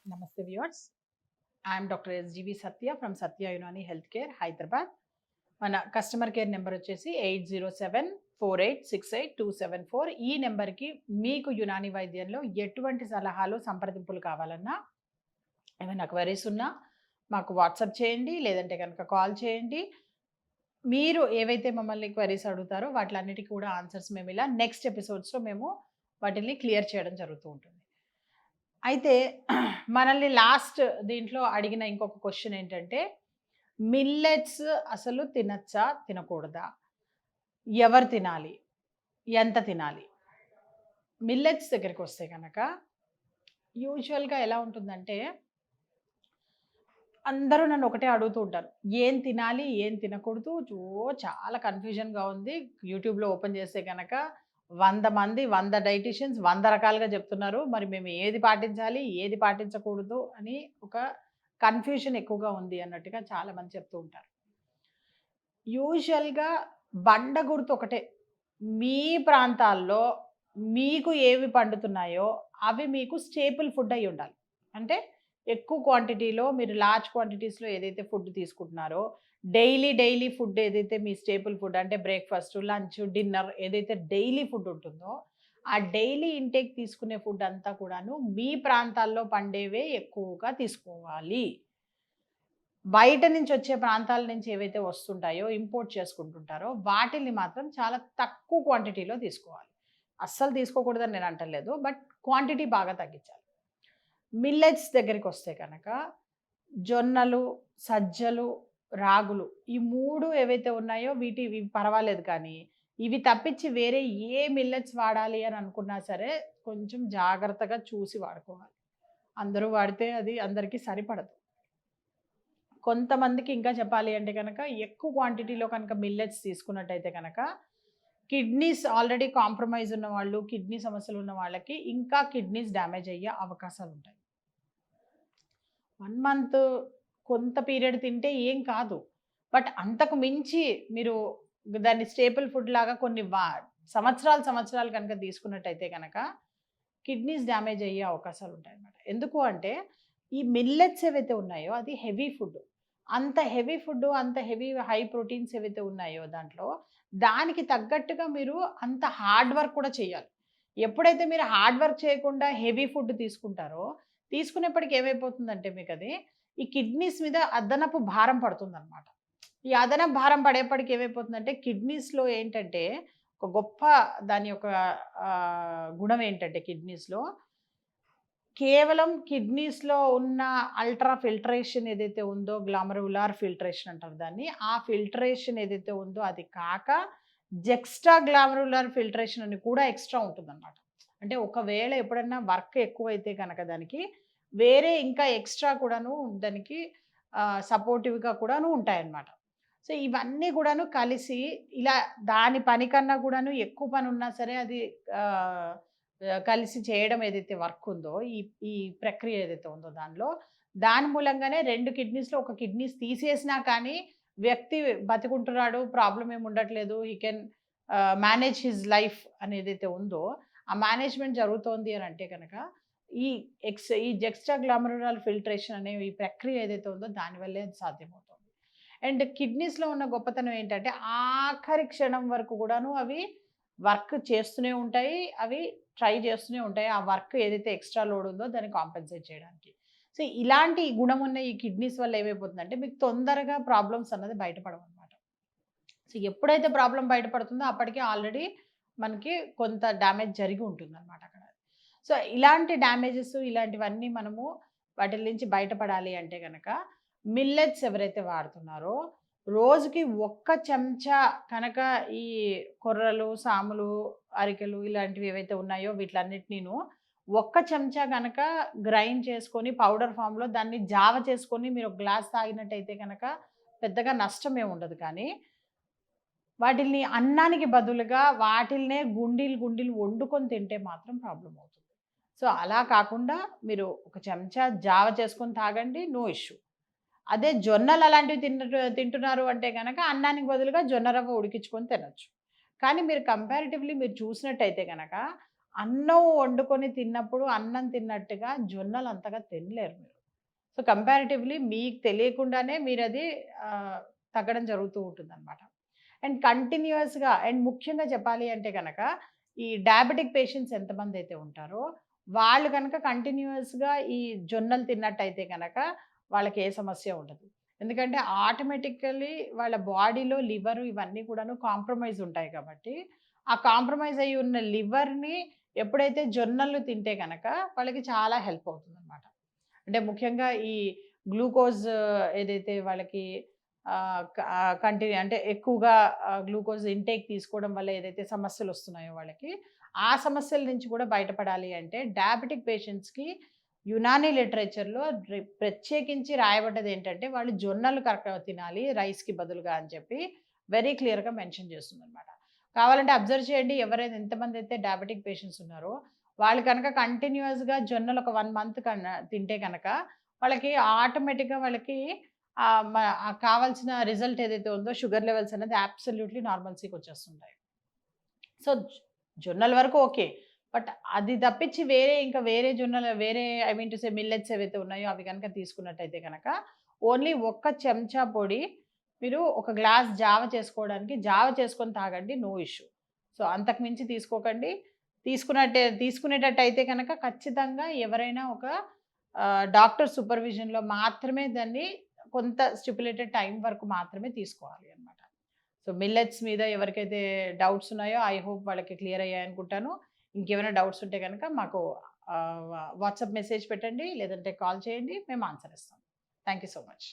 Namaste viewers. I am Dr. SGV Satya from Satya Unani Healthcare, Hyderabad. మన customer care number వచ్చేసి 8074868274. ఈ నెంబర్కి మీకు యునాని వైద్యంలో ఎటువంటి సలహాలు సంప్రదింపులు కావాలన్నా ఏమైనా క్వరీస్ ఉన్నా మాకు వాట్సాప్ చేయండి, లేదంటే కనుక కాల్ చేయండి. మీరు ఏవైతే మమ్మల్ని క్వరీస్ అడుగుతారో వాటిలన్నిటికీ కూడా ఆన్సర్స్ మేము ఇలా నెక్స్ట్ ఎపిసోడ్స్లో మేము వాటిని క్లియర్ చేయడం జరుగుతూ ఉంటుంది. అయితే మనల్ని లాస్ట్ దీంట్లో అడిగిన ఇంకొక క్వశ్చన్ ఏంటంటే, మిల్లెట్స్ అసలు తినచ్చా? తినకూడదా? ఎవరు తినాలి? ఎంత తినాలి? మిల్లెట్స్ దగ్గరికొస్తే గనక యూజువల్‌గా ఎలా ఉంటుందంటే, అందరూ నన్ను ఒకటే అడుగుతూ ఉంటారు. ఏం తినాలి? ఏం తినకూడదు? చాలా కన్‌ఫ్యూజన్‌గా ఉంది. యూట్యూబ్‌లో ఓపెన్ చేస్తే గనక 100 మంది, 100 డైటీషియన్స్ 100 రకాలుగా చెప్తున్నారు. మరి మేము ఏది పాటించాలి? ఏది పాటించకూడదు? అని ఒక కన్‌ఫ్యూజన్ ఎక్కువగా ఉంది అన్నట్టుగా చాలామంది చెప్తూ ఉంటారు. యూజువల్‌గా బండ గుర్తు ఒకటే. మీ ప్రాంతాల్లో మీకు ఏవి పండుతున్నాయో అవి మీకు స్టేపుల్ ఫుడ్ అయ్యి ఉండాలి. అంటే ఎక్కువ క్వాంటిటీలో మీరు లార్జ్ క్వాంటిటీస్‌లో ఏదైతే ఫుడ్ తీసుకుంటున్నారో, డైలీ ఫుడ్ ఏదైతే మీ స్టేపుల్ ఫుడ్ అంటే బ్రేక్‌ఫాస్ట్, లంచ్, డిన్నర్ ఏదైతే డైలీ ఫుడ్ ఉంటుందో, ఆ డైలీ ఇంటేక్ తీసుకునే ఫుడ్ అంతా కూడాను మీ ప్రాంతాల్లో పండేవే ఎక్కువగా తీసుకోవాలి. బయట నుంచి వచ్చే ప్రాంతాల నుంచి ఏవైతే వస్తుంటాయో, ఇంపోర్ట్ చేసుకుంటుంటారో, వాటిల్ని మాత్రం చాలా తక్కువ క్వాంటిటీలో తీసుకోవాలి. అస్సలు తీసుకోకూడదని నేను అంటలేదు. బట్ క్వాంటిటీ బాగా తగ్గించాలి. మిల్లెట్స్ దగ్గరికొస్తే గనక జొన్నలు, సజ్జలు, రాగులు ఈ 3 ఏవైతే ఉన్నాయో ఇవి పర్వాలేదు కానీ, ఇవి తప్పించి వేరే ఏ మిల్లెట్స్ వాడాలి అని అనుకున్నా సరే, కొంచెం జాగ్రత్తగా చూసి వాడుకోవాలి. అందరూ వాడితే అది అందరికీ సరిపడదు. కొంతమందికి ఇంకా చెప్పాలి అంటే గనక ఎక్కువ క్వాంటిటీలో కనుక మిల్లెట్స్ తీసుకున్నట్టయితే గనక, కిడ్నీస్ ఆల్రెడీ కాంప్రమైజ్ ఉన్నవాళ్ళు, కిడ్నీ సమస్యలు ఉన్న వాళ్ళకి ఇంకా కిడ్నీస్ డ్యామేజ్ అయ్యే అవకాశాలుంటాయి. 1 మంత్ కొంత పీరియడ్ తింటే ఏం కాదు. బట్ అంతకు మించి మీరు దాన్ని స్టేపుల్ ఫుడ్ లాగా కొన్ని సంవత్సరాలు కనుక తీసుకున్నట్టయితే గనక కిడ్నీస్ డ్యామేజ్ అయ్యే అవకాశాలుంటాయన్నమాట. ఎందుకు అంటే ఈ మిల్లెట్స్ ఏవైతే ఉన్నాయో అది హెవీ ఫుడ్. అంత హెవీ ఫుడ్, అంత హై ప్రోటీన్స్ ఏవైతే ఉన్నాయో దాంట్లో, దానికి తగ్గట్టుగా మీరు అంత హార్డ్ వర్క్ కూడా చేయాలి. ఎప్పుడైతే మీరు హార్డ్ వర్క్ చేయకుండా హెవీ ఫుడ్ తీసుకుంటారో, తీసుకునేప్పటికి ఏమైపోతుందంటే మీకది, ఈ కిడ్నీస్ మీద అదనపు భారం పడుతుందనమాట. ఈ అదనపు భారం పడేప్పటికి ఏమైపోతుందంటే, కిడ్నీస్‌లో ఏంటంటే, ఒక గొప్ప దాని యొక్క గుణం ఏంటంటే కిడ్నీస్‌లో, కేవలం కిడ్నీస్‌లో ఉన్న అల్ట్రా ఫిల్ట్రేషన్ ఏదైతే ఉందో, గ్లామరులార్ ఫిల్ట్రేషన్ అంటారు దాన్ని. ఆ ఫిల్ట్రేషన్ ఏదైతే ఉందో అది కాక, జెక్స్ట్రా గ్లామరులార్ ఫిల్ట్రేషన్ అని కూడా ఎక్స్‌ట్రా ఉంటుందనమాట. అంటే ఒకవేళ ఎప్పుడన్నా వర్క్ ఎక్కువైతే గనక దానికి, వేరే ఇంకా ఎక్స్‌ట్రా కూడాను దానికి సపోర్టివ్‌గా కూడాను ఉంటాయన్నమాట. సో, ఇవన్నీ గూడాను కలిసి ఇలా దాని పని కన్నా గూడాను ఎక్కువ పనున్నా సరే అది ఆహ్, కలిసి చేయడం ఏదైతే వర్క్ ఉందో, ఈ ఈ ప్రక్రియ ఏదైతే ఉందో దానిలో, దాని మూలంగానే 2 కిడ్నీస్‌లో ఒక కిడ్నీస్ తీసేసినా కానీ వ్యక్తి బతికుంటున్నాడు. ప్రాబ్లమ్ ఏమి ఉండట్లేదు. He can manage his life అనేదైతే ఉందో, ఆ మేనేజ్‌మెంట్ జరుగుతోంది అని అంటే గనక, ఈ ఈ జెక్స్ట్రా గ్లామరులార్ ఫిల్ట్రేషన్ అనే ఈ ప్రక్రియ ఏదైతే ఉందో దానివల్లే అది సాధ్యమవుతుంది. అండ్ కిడ్నీస్‌లో ఉన్న గొప్పతనం ఏంటంటే, ఆఖరి క్షణం వరకు కూడాను అవి వర్క్ చేస్తూనే ఉంటాయి. అవి ట్రై చేస్తూనే ఉంటాయి. ఆ వర్క్ ఏదైతే ఎక్స్‌ట్రా లోడ్ ఉందో దాన్ని కాంపెన్సేట్ చేయడానికి. సో, ఇలాంటి గుణం ఉన్న ఈ కిడ్నీస్ వల్ల ఏమైపోతుందంటే, మీకు తొందరగా ప్రాబ్లమ్స్ అన్నది బయటపడవనమాట. సో, ఎప్పుడైతే ప్రాబ్లమ్ బయటపడుతుందో అప్పటికే ఆల్రెడీ మనకి కొంత డ్యామేజ్ జరిగి ఉంటుందనమాట అక్కడ. సో, ఇలాంటి డ్యామేజెస్ ఇలాంటివన్నీ మనము వాటిల నుంచి బయటపడాలి అంటే గనక, మిల్లెట్స్ ఎవరైతే వాడుతున్నారో, రోజుకి ఒక్క చెంచా కనుక ఈ కొర్రలు, సాములు, అరికెలు ఇలాంటివి ఏవైతే ఉన్నాయో వీటిలన్నిటినీను ఒక్క చెంచా గనక గ్రైండ్ చేసుకొని పౌడర్ ఫామ్‌లో దాన్ని జావ చేసుకొని మీరు ఒక గ్లాస్ తాగినట్టయితే గనక పెద్దగా నష్టమేమి ఉండదు కానీ, వాటిల్ని అన్నానికి బదులుగా వాటిల్నే గుండీలు వండుకొని తింటే మాత్రం ప్రాబ్లమ్ అవుతుంది. సో, అలా కాకుండా మీరు ఒక చెంచా జావ చేసుకొని తాగండి. No issue. అదే జొన్నలు అలాంటివి తింటున్నారు అంటే గనక అన్నానికి బదులుగా జొన్న రవ్వ ఉడికించుకొని తినొచ్చు. కానీ మీరు కంపారిటివ్‌లీ మీరు చూసినట్టయితే గనక అన్నం వండుకొని తిన్నప్పుడు అన్నం తిన్నట్టుగా జొన్నలు అంతగా తినలేరు మీరు. సో, కంపారిటివ్‌లీ మీకు తెలియకుండానే మీరది తగ్గడం జరుగుతూ ఉంటుందనమాట. అండ్ కంటిన్యూయస్‌గా అండ్ ముఖ్యంగా చెప్పాలి అంటే గనక, ఈ డయాబెటిక్ పేషెంట్స్ ఎంతమందైతే ఉంటారో, వాళ్ళు గనక కంటిన్యూయస్‌గా ఈ జొన్నలు తిన్నట్టయితే గనక, వాళ్ళకి ఏ సమస్య ఉండదు. ఎందుకంటే ఆటోమేటికల్లీ వాళ్ళ బాడీలో లివర్ ఇవన్నీ కూడాను కాంప్రమైజ్ ఉంటాయి కాబట్టి, ఆ కాంప్రమైజ్ అయ్యి ఉన్న లివర్‌ని ఎప్పుడైతే జొన్నలు తింటే గనక, వాళ్ళకి చాలా హెల్ప్ అవుతుందనమాట. అంటే ముఖ్యంగా ఈ గ్లూకోజ్ ఏదైతే వాళ్ళకి అంటే ఎక్కువగా గ్లూకోజ్ ఇంటేక్ తీసుకోవడం వల్ల ఏదైతే సమస్యలొస్తున్నాయో వాళ్ళకి, ఆ సమస్యల నుంచి కూడా బయటపడాలి అంటే డయాబెటిక్ పేషెంట్స్‌కి యునానీ లిటరేచర్‌లో ప్రత్యేకించి రాయబడ్డదేంటంటే, వాళ్ళు జొన్నలు తినాలి రైస్‌కి బదులుగా అని చెప్పి వెరీ క్లియర్‌గా మెన్షన్ చేస్తుందనమాట. కావాలంటే అబ్జర్వ్ చేయండి ఎవరైనా ఎంతమందైతే డయాబెటిక్ పేషెంట్స్ ఉన్నారో, వాళ్ళు కనుక కంటిన్యూయస్‌గా జొన్నలు ఒక 1 మంత్ తింటే గనక, వాళ్ళకి ఆటోమేటిక్‌గా వాళ్ళకి కావాల్సిన రిజల్ట్ ఏదైతే ఉందో షుగర్ లెవెల్స్ అనేది అబ్సల్యూట్‌లీ నార్మల్సీకొచ్చేస్తుంటాయి. సో, జొన్నల వరకు ఓకే. బట్ అది తప్పించి ఇంకా వేరే జొన్నలు I mean to say millets ఏవైతే ఉన్నాయో అవి గనక తీసుకున్నట్టయితే గనక, ఓన్లీ ఒక్క చెంచా పొడి మీరు ఒక గ్లాస్ జావ చేసుకొని తాగండి. No issue. సో, అంతకు మించి తీసుకోకండి. తీసుకునేటట్టయితే గనక ఖచ్చితంగా ఎవరైనా ఒక డాక్టర్ సూపర్విజన్‌లో మాత్రమే దాన్ని కొంత స్టిప్యులేటెడ్ టైమ్ వరకు మాత్రమే తీసుకోవాలి అన్నమాట. సో, మిల్లెట్స్ మీద ఎవరికైతే డౌట్స్ ఉన్నాయో ఐ హోప్ వాళ్ళకి క్లియర్ అయ్యాయనుకుంటాను. ఇంకేమైనా డౌట్స్ ఉంటే గనక మాకు వాట్సాప్ మెసేజ్ పెట్టండి. లేదంటే కాల్ చేయండి. మేము ఆన్సర్ ఇస్తాం. Thank you so much.